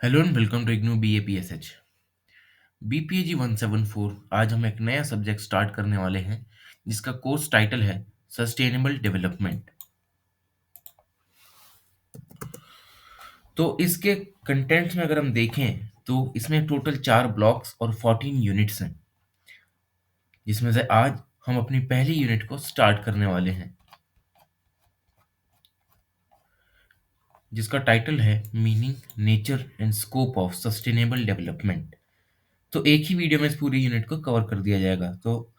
Hello and welcome to IGNOU BAPSH। BPAG 174। आज हम एक नया सब्जेक्ट स्टार्ट करने वाले हैं जिसका कोर्स टाइटल है सस्टेनेबल डेवलपमेंट। तो इसके कंटेंट्स में अगर हम देखें तो इसमें टोटल 4 ब्लॉक्स और 14 यूनिट्स हैं, जिसमें से आज हम अपनी पहली यूनिट को स्टार्ट करने वाले हैं, जिसका टाइटल है meaning, nature and scope of sustainable development. तो एक ही वीडियो में इस पूरी यूनिट को कवर कर दिया जाएगा। तो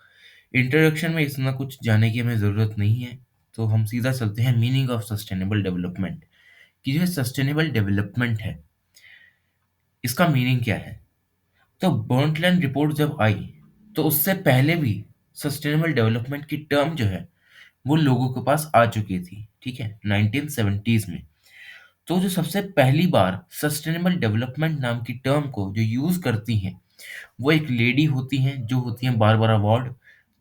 इंट्रोडक्शन में इतना कुछ जाने की हमें ज़रूरत नहीं है। तो हम सीधा चलते हैं मीनिंग ऑफ सस्टेनेबल डेवलपमेंट, कि जो सस्टेनेबल डेवलपमेंट है इसका मीनिंग क्या है। तो बर्नटलैंड रिपोर्ट जब आई तो उससे पहले भी सस्टेनेबल डेवलपमेंट की टर्म जो है वो लोगों के पास आ चुकी थी, ठीक है, 1970s में। तो जो सबसे पहली बार सस्टेनेबल डेवलपमेंट नाम की टर्म को जो यूज़ करती हैं वो एक लेडी होती हैं, जो होती हैं बारबरा वॉर्ड,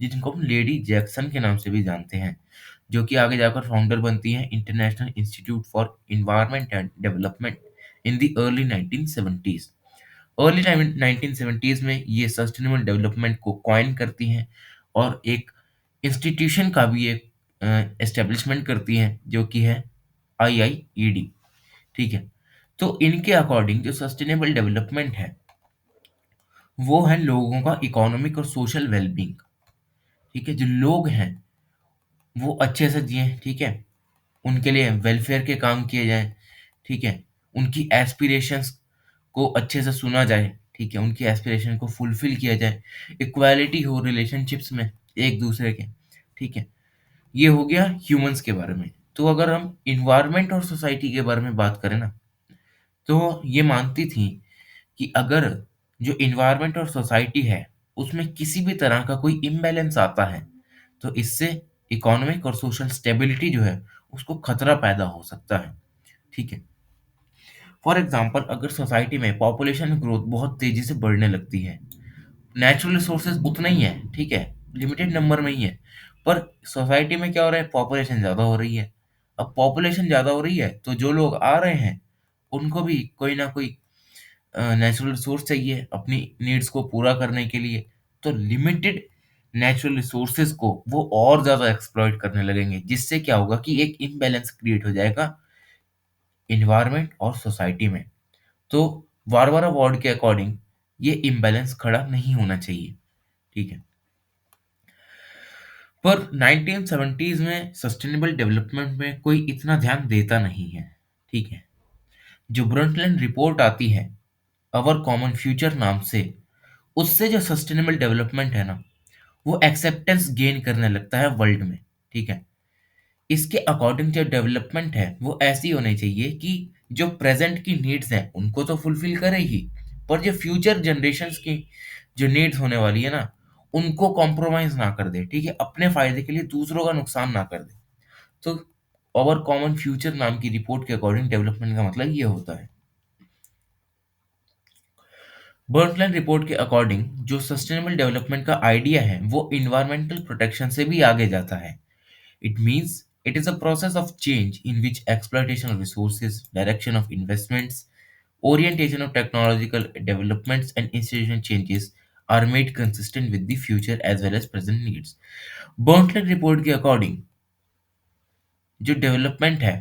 जिनको हम लेडी जैक्सन के नाम से भी जानते हैं, जो कि आगे जाकर फाउंडर बनती हैं international institute for environment and development in the early 1970s। Early 1970s में ये सस्टेनेबल डेवलपमेंट को कॉइन करती हैं और एक इंस्टीट्यूशन का भी एक एस्टेब्लिशमेंट करती हैं, जो कि है IIED, ठीक है। तो इनके अकॉर्डिंग जो सस्टेनेबल डेवलपमेंट है वो है लोगों का इकोनॉमिक और सोशल वेलबींग, ठीक है। जो लोग हैं वो अच्छे से जिएँ, ठीक है, उनके लिए वेलफेयर के काम किए जाएँ, ठीक है, उनकी एस्पिरेशंस को अच्छे से सुना जाए, ठीक है, उनकी एस्पिरेशन को फुलफिल किया जाए, इक्वालिटी हो रिलेशनशिप्स में एक दूसरे के, ठीक है। ये हो गया ह्यूमंस के बारे में। तो अगर हम इन्वायरमेंट और सोसाइटी के बारे में बात करें ना, तो ये मानती थी कि अगर जो इन्वायरमेंट और सोसाइटी है उसमें किसी भी तरह का कोई इम्बैलेंस आता है तो इससे इकोनॉमिक और सोशल स्टेबिलिटी जो है उसको खतरा पैदा हो सकता है, ठीक है। फॉर एग्जांपल अगर सोसाइटी में पॉपुलेशन ग्रोथ बहुत तेजी से बढ़ने लगती है, नेचुरल रिसोर्सेज उतना ही है, ठीक है, लिमिटेड नंबर में ही है, पर सोसाइटी में क्या हो रहा है, पॉपुलेशन ज़्यादा हो रही है। अब पॉपुलेशन ज़्यादा हो रही है तो जो लोग आ रहे हैं उनको भी कोई ना कोई नेचुरल रिसोर्स चाहिए अपनी नीड्स को पूरा करने के लिए। तो लिमिटेड नेचुरल रिसोर्सेज को वो और ज़्यादा एक्सप्लॉइट करने लगेंगे, जिससे क्या होगा कि एक इम्बैलेंस क्रिएट हो जाएगा इन्वायरमेंट और सोसाइटी में। तो बारबरा वॉर्ड के अकॉर्डिंग ये इम्बैलेंस खड़ा नहीं होना चाहिए, ठीक है। पर 1970s में सस्टेनेबल डेवलपमेंट में कोई इतना ध्यान देता नहीं है, ठीक है। जो ब्रंटलैंड रिपोर्ट आती है अवर कॉमन फ्यूचर नाम से, उससे जो सस्टेनेबल डेवलपमेंट है ना वो एक्सेप्टेंस गेन करने लगता है वर्ल्ड में, ठीक है। इसके अकॉर्डिंग जो डेवलपमेंट है वो ऐसी होनी चाहिए कि जो प्रेजेंट की नीड्स हैं उनको तो फुलफिल करे ही, पर जो फ्यूचर जनरेशन्स की जो नीड्स होने वाली है ना उनको कॉम्प्रोमाइज ना कर दे, ठीक है, अपने फायदे के लिए दूसरों का नुकसान ना कर दे। तो ओवर कॉमन फ्यूचर नाम की रिपोर्ट के अकॉर्डिंग डेवलपमेंट का मतलब ये होता है। बर्टलैंड रिपोर्ट के अकॉर्डिंग जो सस्टेनेबल डेवलपमेंट का आइडिया है वो इन्वायरमेंटल प्रोटेक्शन से भी आगे जाता है। It means it is a process of change in which exploitation of resources, direction of investments, orientation of technological developments, and institutional changes are made consistent with the future as well as present needs. Brundtland report के according जो development है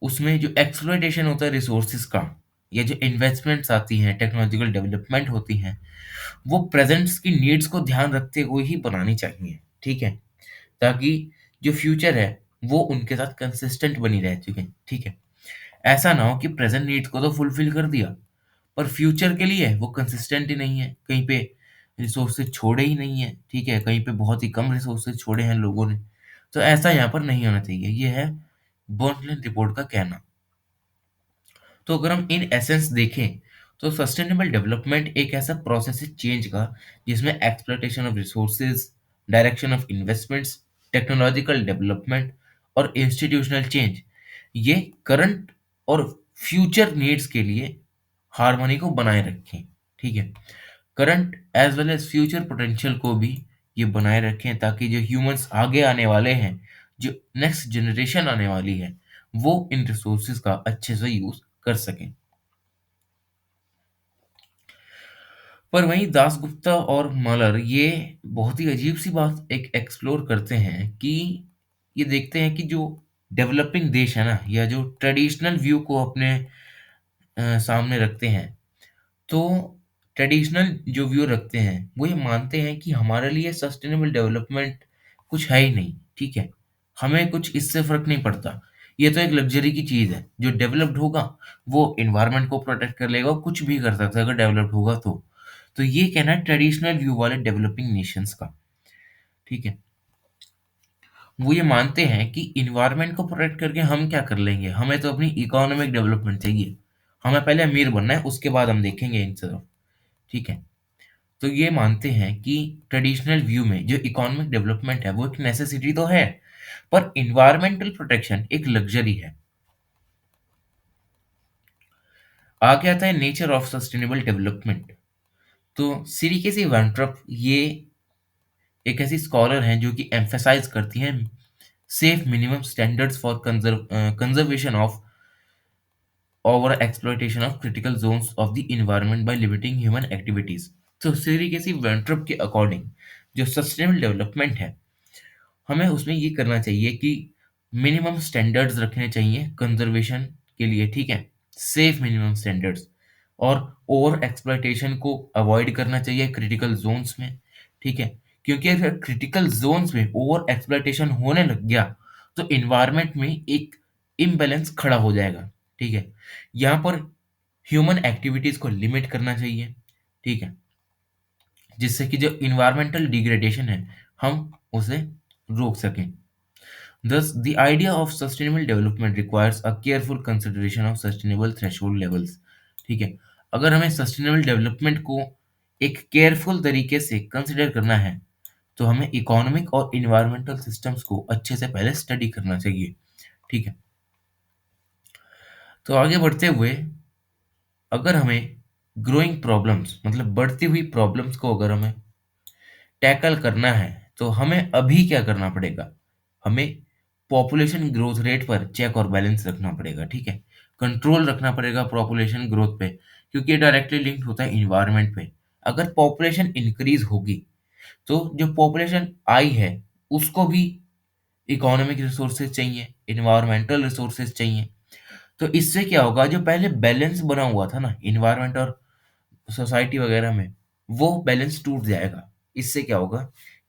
उसमें जो exploitation होता है resources का, या जो इन्वेस्टमेंट्स आती हैं, टेक्नोलॉजिकल डेवलपमेंट होती हैं, वो प्रेजेंट्स की नीड्स को ध्यान रखते हुए ही बनानी चाहिए, ठीक है, ताकि जो फ्यूचर है वो उनके साथ कंसिस्टेंट बनी रह चुके, ठीक है। ऐसा ना हो कि प्रेजेंट नीड्स को तो फुलफिल कर दिया पर फ्यूचर के लिए वो कंसिस्टेंट ही नहीं है, कहीं पे रिसोर्सेज छोड़े ही नहीं है, ठीक है, कहीं पे बहुत ही कम रिसोर्सेज छोड़े हैं लोगों ने। तो ऐसा यहाँ पर नहीं होना चाहिए, ये है बर्नटलैंड रिपोर्ट का कहना। तो अगर हम इन एसेंस देखें तो सस्टेनेबल डेवलपमेंट एक ऐसा प्रोसेस है चेंज का जिसमें exploitation of resources, direction of investments, technological development और इंस्टीट्यूशनल चेंज, ये करंट और फ्यूचर नीड्स के लिए हार्मनी को बनाए रखें, ठीक है। Current as well as future potential को भी ये बनाए रखें ताकि जो ह्यूमंस आगे आने वाले हैं, जो नेक्स्ट जनरेशन आने वाली है, वो इन रिसोर्सेज का अच्छे से यूज कर सकें। पर वहीं दासगुप्ता और मलर ये बहुत ही अजीब सी बात एक एक्सप्लोर करते हैं कि ये देखते हैं कि जो डेवलपिंग देश है ना, या जो ट्रेडिशनल व्यू को अपने सामने रखते हैं, तो ट्रेडिशनल जो व्यू रखते हैं वो ये मानते हैं कि हमारे लिए सस्टेनेबल डेवलपमेंट कुछ है ही नहीं, ठीक है, हमें कुछ इससे फर्क नहीं पड़ता, ये तो एक लग्जरी की चीज है, जो डेवलप्ड होगा वो इन्वायरमेंट को प्रोटेक्ट कर लेगा, कुछ भी कर सकता है अगर डेवलप्ड होगा तो ये कहना है ट्रेडिशनल व्यू वाले डेवलपिंग नेशंस का, ठीक है। वो ये मानते हैं कि इन्वायरमेंट को प्रोटेक्ट करके हम क्या कर लेंगे, हमें तो अपनी इकोनॉमिक डेवलपमेंट चाहिए, हमें पहले अमीर बनना है, उसके बाद हम देखेंगे इन तरफ, ठीक है। तो ये मानते हैं कि ट्रेडिशनल व्यू में जो इकोनॉमिक डेवलपमेंट है वो एक नेसेसिटी तो है, पर इन्वायरमेंटल प्रोटेक्शन एक लग्जरी है। आगे आता है नेचर ऑफ सस्टेनेबल डेवलपमेंट। तो सिरिके वैंट्रप ये एक ऐसी स्कॉलर हैं जो कि एम्फेसाइज करती हैं safe minimum standards for conservation of over exploitation of critical zones of the environment by limiting human activities. तो सिरिके वेंट्रप के अकॉर्डिंग जो सस्टेनेबल डेवलपमेंट है, हमें उसमें ये करना चाहिए कि मिनिमम स्टैंडर्ड्स रखने चाहिए कंजर्वेशन के लिए, ठीक है, सेफ मिनिमम स्टैंडर्ड्स, और ओवर एक्सप्लॉइटेशन को अवॉइड करना चाहिए क्रिटिकल जोन्स में, ठीक है, क्योंकि अगर क्रिटिकल जोन्स में ओवर एक्सप्लॉइटेशन होने लग गया तो इन्वायरमेंट में एक इम्बैलेंस खड़ा हो जाएगा, ठीक है। यहाँ पर ह्यूमन एक्टिविटीज को लिमिट करना चाहिए, ठीक है, जिससे कि जो इन्वायरमेंटल डिग्रेडेशन है हम उसे रोक सकें। Thus, the idea of sustainable development requires a careful consideration of sustainable threshold levels. ठीक है, अगर हमें सस्टेनेबल डेवलपमेंट को एक केयरफुल तरीके से कंसिडर करना है तो हमें इकोनॉमिक और इन्वायरमेंटल सिस्टम्स को अच्छे से पहले स्टडी करना चाहिए, ठीक है। तो आगे बढ़ते हुए, अगर हमें ग्रोइंग प्रॉब्लम्स मतलब बढ़ती हुई प्रॉब्लम्स को अगर हमें टैकल करना है तो हमें अभी क्या करना पड़ेगा, हमें पॉपुलेशन ग्रोथ रेट पर चेक और बैलेंस रखना पड़ेगा, ठीक है, कंट्रोल रखना पड़ेगा पॉपुलेशन ग्रोथ पे, क्योंकि ये डायरेक्टली लिंक्ड होता है इन्वायरमेंट पे। अगर पॉपुलेशन इंक्रीज होगी तो जो पॉपुलेशन आई है उसको भी इकोनॉमिक रिसोर्सेज चाहिए, इन्वायरमेंटल रिसोर्सेज चाहिए। तो इससे क्या होगा, जो पहले बैलेंस बना हुआ था ना इन्वायरमेंट और सोसाइटी वगैरह में, वो बैलेंस टूट जाएगा। इससे क्या होगा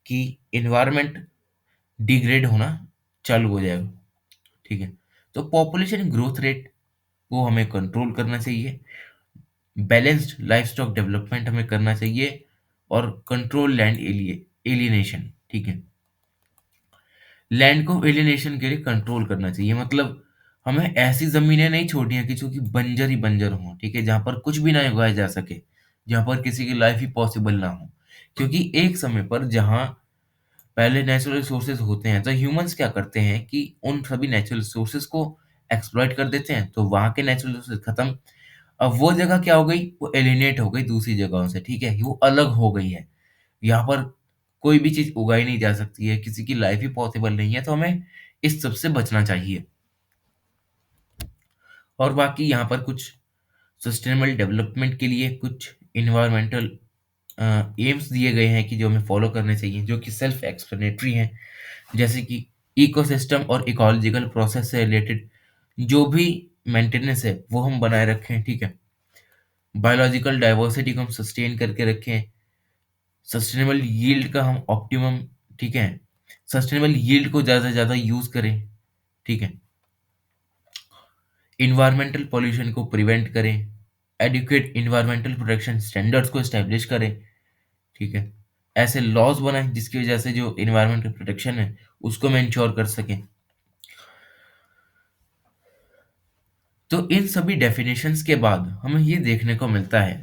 कि इन्वायरमेंट डिग्रेड होना चालू हो जाएगा, ठीक है। तो पॉपुलेशन ग्रोथ रेट को हमें कंट्रोल करना चाहिए, बैलेंस्ड लाइफ स्टॉक डेवलपमेंट हमें करना चाहिए, और कंट्रोल लैंड एलियनेशन, ठीक है, लैंड को एलियनेशन के लिए कंट्रोल करना चाहिए, मतलब हमें ऐसी जमीनें नहीं छोड़नी है कि जो कि बंजर ही बंजर हों, ठीक है, जहाँ पर कुछ भी ना उगाया जा सके, जहाँ पर किसी की लाइफ ही पॉसिबल ना हो। क्योंकि एक समय पर जहाँ पहले नेचुरल रिसोर्सेज होते हैं तो ह्यूमंस क्या करते हैं कि उन सभी नेचुरल रिसोर्सेज को एक्सप्लॉइट कर देते हैं, तो वहाँ के नेचुरल रिसोर्सेज खत्म। अब वो जगह क्या हो गई, वो एलिनेट हो गई दूसरी जगहों से, ठीक है, वो अलग हो गई है, यहाँ पर कोई भी चीज उगाई नहीं जा सकती है, किसी की लाइफ ही पॉसिबल नहीं है, तो हमें इस सब से बचना चाहिए। और बाकी यहाँ पर कुछ सस्टेनेबल डेवलपमेंट के लिए कुछ इन्वायरमेंटल एम्स दिए गए हैं कि जो हमें फॉलो करने चाहिए, जो कि सेल्फ एक्सप्लेनेटरी हैं, जैसे कि इकोसिस्टम और इकोलॉजिकल प्रोसेस से रिलेटेड जो भी मेंटेनेंस है वो हम बनाए रखें, ठीक है, बायोलॉजिकल डाइवर्सिटी को हम सस्टेन करके रखें, सस्टेनेबल यील्ड का हम ऑप्टिमम, ठीक है, सस्टेनेबल यील्ड को ज़्यादा से ज़्यादा यूज़ करें, ठीक है, इन्वायरमेंटल पॉल्यूशन को प्रिवेंट करें, एडुकेट इन्वायरमेंटल प्रोटेक्शन स्टैंडर्ड्स को इस्टेब्लिश करें, ठीक है, ऐसे लॉज बनाएं जिसकी वजह से जो इन्वायरमेंटल प्रोटेक्शन है उसको हम इंश्योर कर सकें। तो इन सभी डेफिनेशंस के बाद हमें ये देखने को मिलता है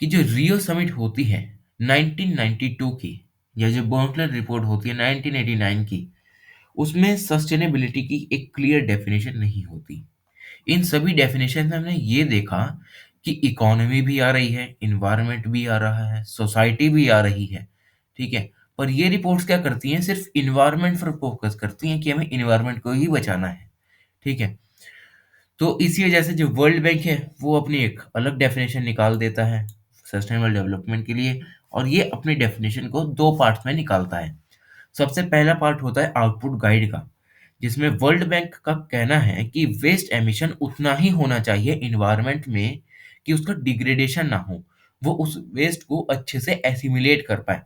कि जो रियो समिट होती है 1992 की, या जो बॉन्टलर रिपोर्ट होती है 1989 की, उसमें सस्टेनेबिलिटी की एक क्लियर डेफिनेशन नहीं होती। इन सभी डेफिनेशन में हमने ये देखा कि इकोनॉमी भी आ रही है, इन्वायरमेंट भी आ रहा है, सोसाइटी भी आ रही है, ठीक है, पर ये रिपोर्ट्स क्या करती हैं, सिर्फ इन्वायरमेंट पर फोकस करती हैं कि हमें इन्वायरमेंट को ही बचाना है, ठीक है। तो इसी वजह से जो वर्ल्ड बैंक है वो अपनी एक अलग डेफिनेशन निकाल देता है सस्टेनेबल डेवलपमेंट के लिए, और ये अपनी डेफिनेशन को दो पार्ट्स में निकालता है। सबसे पहला पार्ट होता है आउटपुट गाइड का, जिसमें वर्ल्ड बैंक का कहना है कि वेस्ट एमिशन उतना ही होना चाहिए इन्वायरमेंट में कि उसका डिग्रेडेशन ना हो, वो उस वेस्ट को अच्छे से एसिमिलेट कर पाए।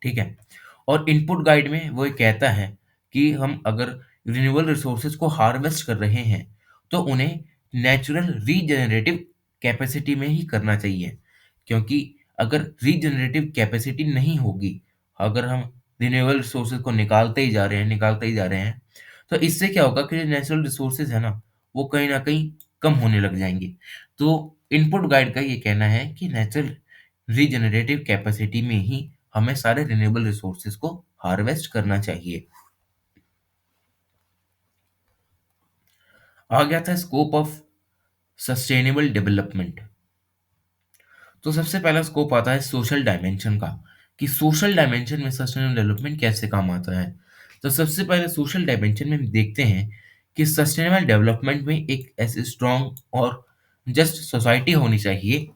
ठीक है। और इनपुट गाइड में वो ये कहता है कि हम अगर रिन्यूएबल रिसोर्सेज को हार्वेस्ट कर रहे हैं तो उन्हें नेचुरल रीजनरेटिव कैपेसिटी में ही करना चाहिए, क्योंकि अगर रीजनरेटिव कैपेसिटी नहीं होगी, अगर हम रिन्यूएबल रिसोर्सेज को निकालते ही जा रहे हैं, तो इससे क्या होगा कि जो नेचुरल रिसोर्सेज है ना, वो कहीं ना कहीं कम होने लग जाएंगे। तो इनपुट गाइड का ये कहना है कि नेचुरल रीजनरेटिव कैपेसिटी में ही हमें सारे रिन्यूएबल रिसोर्सेज को हार्वेस्ट करना चाहिए। आ गया था स्कोप ऑफ सस्टेनेबल डेवलपमेंट। तो सबसे पहला स्कोप आता है सोशल डायमेंशन का, कि सोशल डायमेंशन में सस्टेनेबल डेवलपमेंट कैसे काम आता है। तो सबसे पहले सोशल डायमेंशन में हम देखते हैं कि सस्टेनेबल डेवलपमेंट में एक ऐसी स्ट्रॉन्ग और जस्ट सोसाइटी होनी चाहिए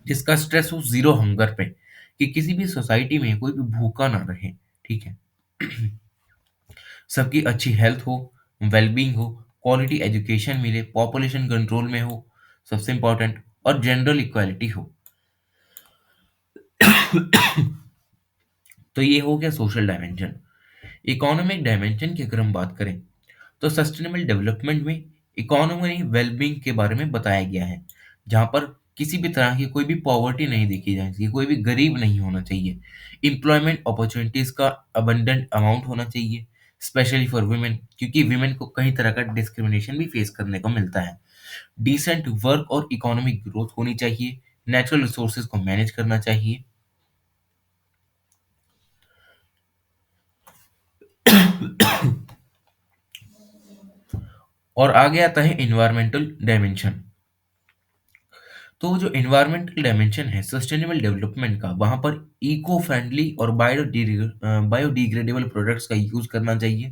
जिसका स्ट्रेस हो जीरो हंगर पे, कि किसी भी सोसाइटी में कोई भी भूखा ना रहे। ठीक है। सबकी अच्छी हेल्थ हो, वेलबींग हो, क्वालिटी एजुकेशन मिले, पॉपुलेशन कंट्रोल में हो, सबसे इंपॉर्टेंट, और जनरल इक्वालिटी हो। तो ये हो गया सोशल डायमेंशन। इकोनॉमिक डायमेंशन की अगर हम बात करें तो सस्टेनेबल डेवलपमेंट में इकोनॉमी वेलबींग के बारे में बताया गया है, जहाँ पर किसी भी तरह की कोई भी पॉवर्टी नहीं देखी जानी चाहिए, कोई भी गरीब नहीं होना चाहिए। एम्प्लॉयमेंट अपॉर्चुनिटीज का अबंडेंट अमाउंट होना चाहिए, स्पेशली फॉर वुमेन, क्योंकि वुमेन को कई तरह का डिस्क्रिमिनेशन भी फेस करने को मिलता है। डिसेंट वर्क और इकोनॉमिक ग्रोथ होनी चाहिए, नेचुरल रिसोर्सेज को मैनेज करना चाहिए। और आगे आता है इन्वायरमेंटल डायमेंशन। तो जो इन्वायरमेंटल डायमेंशन है सस्टेनेबल डेवलपमेंट का, वहां पर इको फ्रेंडली और बायोडिग्रेडेबल प्रोडक्ट्स का यूज करना चाहिए।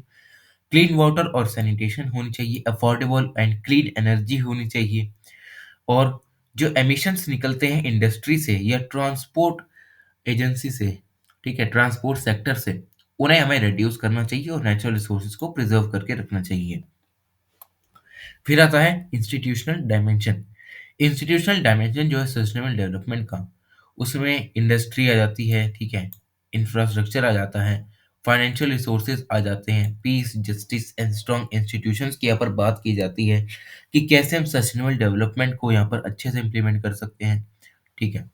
क्लीन वाटर और सैनिटेशन होनी चाहिए, अफोर्डेबल एंड क्लीन एनर्जी होनी चाहिए। और जो एमिशंस निकलते हैं इंडस्ट्री से या ट्रांसपोर्ट एजेंसी से, ठीक है, ट्रांसपोर्ट सेक्टर से, उन्हें हमें रिड्यूस करना चाहिए और नेचुरल रिसोर्सेज को प्रिजर्व करके रखना चाहिए। फिर आता है इंस्टीट्यूशनल डायमेंशन। इंस्टीट्यूशनल डायमेंशन जो है सस्टेनेबल डेवलपमेंट का, उसमें इंडस्ट्री आ जाती है, ठीक है, इंफ्रास्ट्रक्चर आ जाता है, फाइनेंशियल रिसोर्सेज आ जाते हैं, peace, justice and strong institutions की यहाँ पर बात की जाती है कि कैसे हम सस्टेनेबल डेवलपमेंट को यहाँ पर अच्छे से इम्प्लीमेंट कर सकते हैं। ठीक है।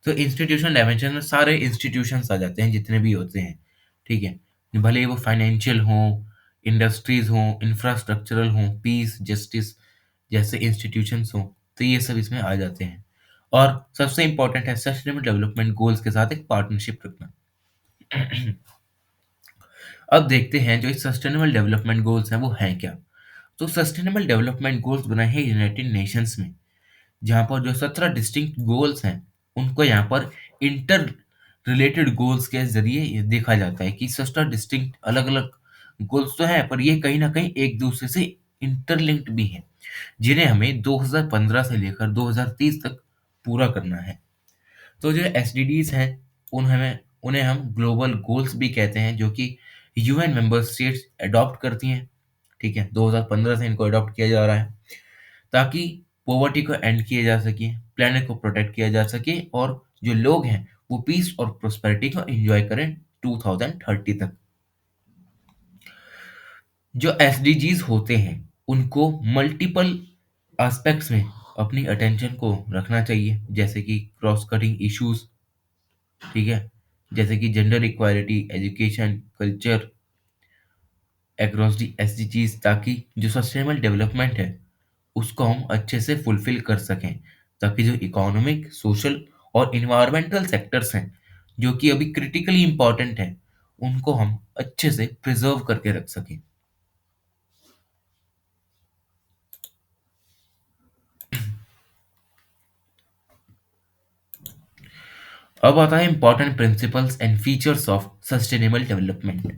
तो इंस्टीट्यूशनल डायमेंशन में सारे इंस्टीट्यूशंस आ जाते हैं जितने भी होते हैं। ठीक है। भले ही वो फाइनेंशियल हों, इंडस्ट्रीज हों, इंफ्रास्ट्रक्चरल हों, पीस, जस्टिस जैसे इंस्टीट्यूशंस हों, तो ये सब इसमें आ जाते हैं। और सबसे इंपॉर्टेंट है सस्टेनेबल डेवलपमेंट गोल्स के साथ एक पार्टनरशिप रखना। अब देखते हैं जो सस्टेनेबल डेवलपमेंट गोल्स हैं वो हैं क्या। तो सस्टेनेबल डेवलपमेंट गोल्स बनाए हैं यूनाइटेड नेशंस में, जहाँ पर जो 17 डिस्टिंक्ट गोल्स हैं उनको यहाँ पर इंटर रिलेटेड गोल्स के जरिए ये देखा जाता है कि 17 डिस्टिंक्ट अलग अलग गोल्स तो हैं, पर ये कहीं ना कहीं एक दूसरे से इंटरलिंक्ड भी हैं, जिन्हें हमें 2015 से लेकर 2030 तक पूरा करना है। तो जो एसडीडीज हैं उन्हें उन्हें हम ग्लोबल गोल्स भी कहते हैं, जो कि यूएन मेंबर स्टेट्स अडॉप्ट करती हैं। ठीक है, 2015 से इनको अडॉप्ट किया जा रहा है ताकि पॉवर्टी को एंड किया जा सके, प्लेनेट को प्रोटेक्ट किया जा सके, और जो लोग हैं वो पीस और प्रोस्पेरिटी को एंजॉय करें 2030 तक। जो एसडीजीज होते हैं उनको मल्टीपल एस्पेक्ट्स में अपनी अटेंशन को रखना चाहिए, जैसे कि क्रॉस कटिंग इश्यूज, ठीक है, जैसे कि gender equality, education, culture across the SDGs, ताकि जो सस्टेनेबल डेवलपमेंट है उसको हम अच्छे से फुलफिल कर सकें, ताकि जो इकोनॉमिक, सोशल और इन्वायरमेंटल सेक्टर्स हैं जो कि अभी क्रिटिकली इंपॉर्टेंट हैं, उनको हम अच्छे से प्रिजर्व करके रख सकें। अब आता है important principles and features of sustainable development,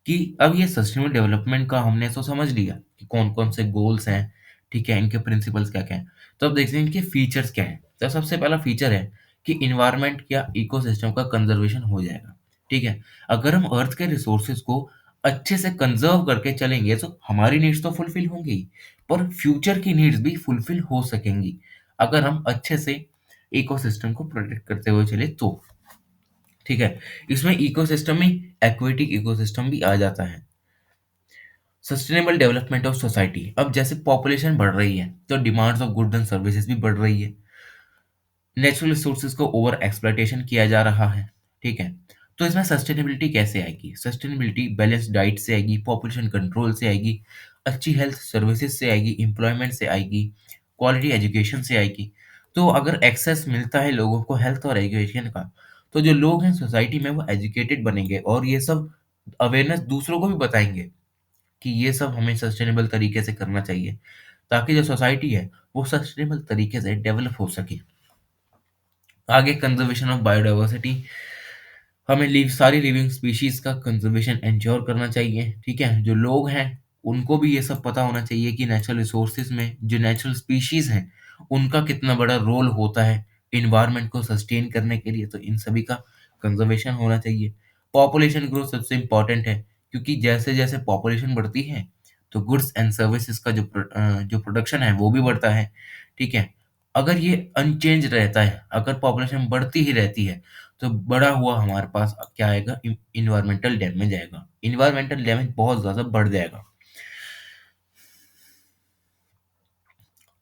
कि अब ये सस्टेनेबल डेवलपमेंट का हमने तो समझ लिया कि कौन कौन से गोल्स हैं, ठीक है, इनके प्रिंसिपल्स क्या-क्या हैं। तो अब देखते हैं इनके फीचर्स क्या हैं। तो सबसे पहला फीचर है कि एनवायरनमेंट या इकोसिस्टम का कंजर्वेशन हो जाएगा, ठीक है। अगर हम अर्थ के रिसोर्सेज को अच्छे से कंजर्व करके चलेंगे तो हमारी नीड्स तो फुलफिल होंगी ही, पर फ्यूचर की नीड्स भी फुलफिल हो सकेंगी, अगर हम अच्छे से इकोसिस्टम को प्रोटेक्ट करते हुए चले तो, ठीक है। इसमें इकोसिस्टम में एक्वेटिक इकोसिस्टम भी आ जाता है। सस्टेनेबल डेवलपमेंट ऑफ सोसाइटी, अब जैसे पॉपुलेशन बढ़ रही है तो demands of goods and services भी बढ़ रही है, नेचुरल रिसोर्सेज को ओवर एक्सप्लॉइटेशन किया जा रहा है, ठीक है। तो इसमें सस्टेनेबिलिटी कैसे आएगी? सस्टेनेबिलिटी बैलेंस डाइट से आएगी, पॉपुलेशन कंट्रोल से आएगी, अच्छी हेल्थ सर्विसेज से आएगी, एम्प्लॉयमेंट से आएगी, क्वालिटी एजुकेशन से आएगी। तो अगर एक्सेस मिलता है लोगों को हेल्थ और एजुकेशन का, तो जो लोग हैं सोसाइटी में वो एजुकेटेड बनेंगे और ये सब अवेयरनेस दूसरों को भी बताएंगे कि ये सब हमें सस्टेनेबल तरीके से करना चाहिए, ताकि जो सोसाइटी है वो सस्टेनेबल तरीके से डेवलप हो सके। आगे कंजर्वेशन ऑफ बायोडाइवर्सिटी, हमें सारी लिविंग स्पीशीज का कंजर्वेशन इंश्योर करना चाहिए, ठीक है। जो लोग हैं उनको भी ये सब पता होना चाहिए कि नेचुरल रिसोर्सेज में जो नेचुरल स्पीशीज हैं उनका कितना बड़ा रोल होता है इन्वायरमेंट को सस्टेन करने के लिए, तो इन सभी का कंजर्वेशन होना चाहिए। पॉपुलेशन ग्रोथ सबसे इम्पोर्टेंट है, क्योंकि जैसे जैसे पॉपुलेशन बढ़ती है तो गुड्स एंड सर्विसेज का जो प्रोडक्शन है वो भी बढ़ता है, ठीक है। अगर ये अनचेंज रहता है, अगर पॉपुलेशन बढ़ती ही रहती है, तो बड़ा हुआ हमारे पास क्या आएगा? इन्वायरमेंटल डैमेज आएगा, इन्वायरमेंटल डैमेज बहुत ज़्यादा बढ़ जाएगा।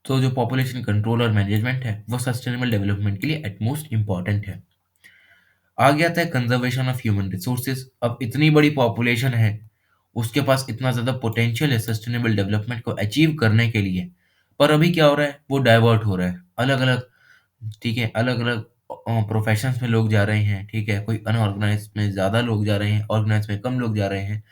तो जो पॉपुलेशन कंट्रोल और मैनेजमेंट है वो सस्टेनेबल डेवलपमेंट के लिए एटमोस्ट इम्पॉर्टेंट है। आगे आता है कंजर्वेशन ऑफ ह्यूमन रिसोर्सेज, अब इतनी बड़ी पॉपुलेशन है, उसके पास इतना ज़्यादा पोटेंशियल है सस्टेनेबल डेवलपमेंट को अचीव करने के लिए, पर अभी क्या हो रहा है? वो डाइवर्ट हो रहा है अलग अलग, ठीक है, अलग अलग प्रोफेशंस में लोग जा रहे हैं, ठीक है। कोई अनऑर्गेनाइज में ज़्यादा लोग जा रहे हैं, ऑर्गेनाइज में कम लोग जा रहे हैं।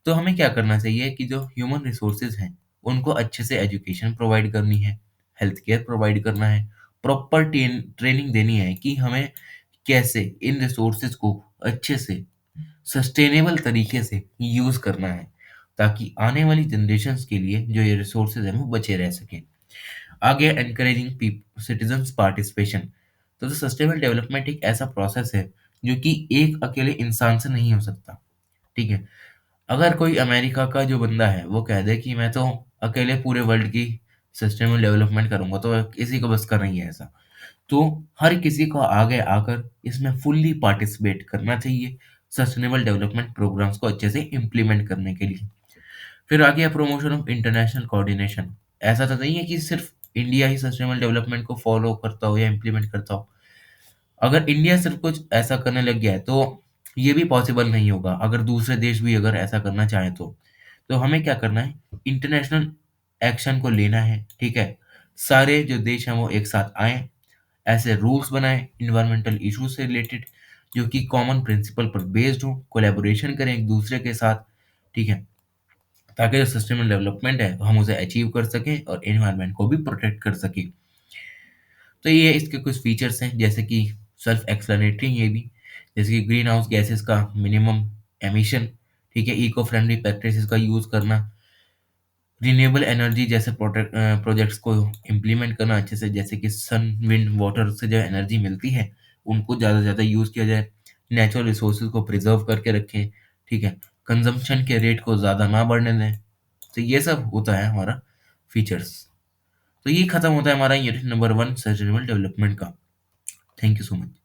तो हमें क्या करना चाहिए कि जो ह्यूमन रिसोर्सेज हैं उनको अच्छे से एजुकेशन प्रोवाइड करनी है, हेल्थ केयर प्रोवाइड करना है, प्रॉपर ट्रेनिंग देनी है कि हमें कैसे इन रिसोर्सेज को अच्छे से सस्टेनेबल तरीके से यूज़ करना है, ताकि आने वाली जनरेशन्स के लिए जो ये रिसोर्सेज हैं वो बचे रह सकें। आगे एनकरेजिंग सिटीजन्स पार्टिसिपेशन, तो सस्टेनेबल डेवलपमेंट एक ऐसा प्रोसेस है जो कि एक अकेले इंसान से नहीं हो सकता, ठीक है। अगर कोई अमेरिका का जो बंदा है वो कह दे कि मैं तो अकेले पूरे वर्ल्ड की सस्टेनेबल डेवलपमेंट करूंगा, तो किसी को बस का नहीं है ऐसा। तो हर किसी को आगे आकर इसमें फुल्ली पार्टिसिपेट करना चाहिए सस्टेनेबल डेवलपमेंट प्रोग्राम्स को अच्छे से इम्प्लीमेंट करने के लिए। फिर आ गया प्रमोशन ऑफ इंटरनेशनल कोऑर्डिनेशन, ऐसा तो नहीं है कि सिर्फ इंडिया ही सस्टेनेबल डेवलपमेंट को फॉलो करता हो या इम्प्लीमेंट करता हो। अगर इंडिया सिर्फ कुछ ऐसा करने लग गया है तो ये भी पॉसिबल नहीं होगा, अगर दूसरे देश भी अगर ऐसा करना चाहें तो हमें क्या करना है? इंटरनेशनल एक्शन को लेना है, ठीक है। सारे जो देश हैं वो एक साथ आए, ऐसे रूल्स बनाएं इन्वायरमेंटल इश्यूज से रिलेटेड जो कि कॉमन प्रिंसिपल पर बेस्ड हो, कोलैबोरेशन करें एक दूसरे के साथ, ठीक है, ताकि जो सस्टेनेबल डेवलपमेंट है हम उसे अचीव कर सकें और एनवायरनमेंट को भी प्रोटेक्ट कर सकें। तो ये इसके कुछ फीचर्स हैं, जैसे कि सेल्फ एक्सप्लेनेटरी ये भी, जैसे कि ग्रीन हाउस गैसेस का मिनिमम एमिशन, ठीक है, इको फ्रेंडली प्रैक्टिसेस का यूज़ करना, रिन्यूएबल एनर्जी जैसे प्रोजेक्ट्स को इम्प्लीमेंट करना अच्छे से, जैसे कि सन विंड वाटर से जो एनर्जी मिलती है उनको ज़्यादा से ज़्यादा यूज़ किया जाए, नेचुरल रिसोर्सेज को प्रिजर्व करके रखें, ठीक है, कंजम्पशन के रेट को ज़्यादा ना बढ़ने दें। तो ये सब होता है हमारा फीचर्स। तो ये खत्म होता है हमारा यूनिट नंबर 1 सस्टेनेबल डेवलपमेंट का। Thank you so much.